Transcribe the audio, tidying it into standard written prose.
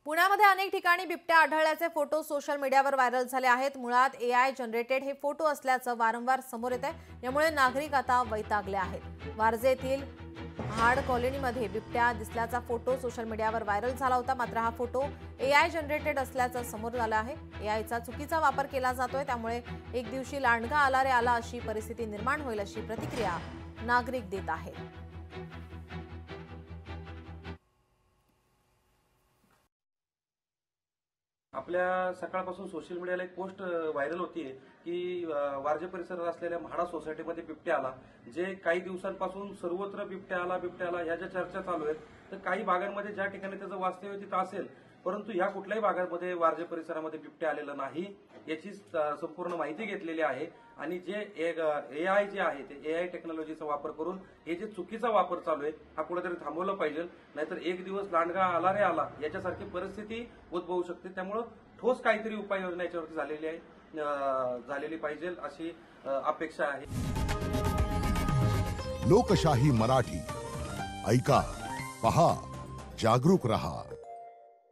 पुण्यामध्ये अनेक ठिकाणी बिबट्या आढळल्याचे फोटो सोशल मीडियावर व्हायरल झाले आहेत। मुळात एआय जनरेटेड हे फोटो असल्याचं वारंवार समोर येत आहे। यामुळे नागरिक आता वैतागले आहेत। वारजे येथील हाड कॉलनीमध्ये बिबट्या दिसल्याचा फोटो सोशल मीडियावर व्हायरल झाला होता। मात्र हा फोटो एआय जनरेटेड असल्याचं समोर आलं आहे। एआयचा चुकीचा वापर केला जातोय, त्यामुळे एक दिवशी लांडगा आला रे आला अशी परिस्थिती निर्माण होईल अशी प्रतिक्रिया नागरिक देत आहेत। आपल्या सकाळपासून सोशल मीडियाला एक पोस्ट व्हायरल होतीये की वारजे परिसरात असलेल्या म्हाडा सोसायटीमध्ये बिबट्या आला। जे काही दिवसांपासून सर्वत्र बिबट्या आला ह्या ज्या चर्चा चालू आहेत, तर काही भागांमध्ये ज्या ठिकाणी त्याचं वास्तव्य तिथं असेल, परंतु ह्या कुठल्याही भागांमध्ये वारजे परिसरामध्ये बिबट्या आलेला नाही याची संपूर्ण माहिती घेतलेली आहे। आणि जे एआय जे आहे ते एआय टेक्नॉलॉजीचा वापर करून हे जे चुकीचा वापर चालू आहे हा कुठेतरी थांबवला पाहिजे, नाहीतर एक दिवस लांडगा आला रे आला याच्यासारखी परिस्थिती उद्भवू शकते। त्यामुळे ठोस काहीतरी उपाययोजना याच्यावरती झालेली पाहिजे अशी अपेक्षा आहे। लोकशाही मराठी ऐका, पहा, जागरूक रहा।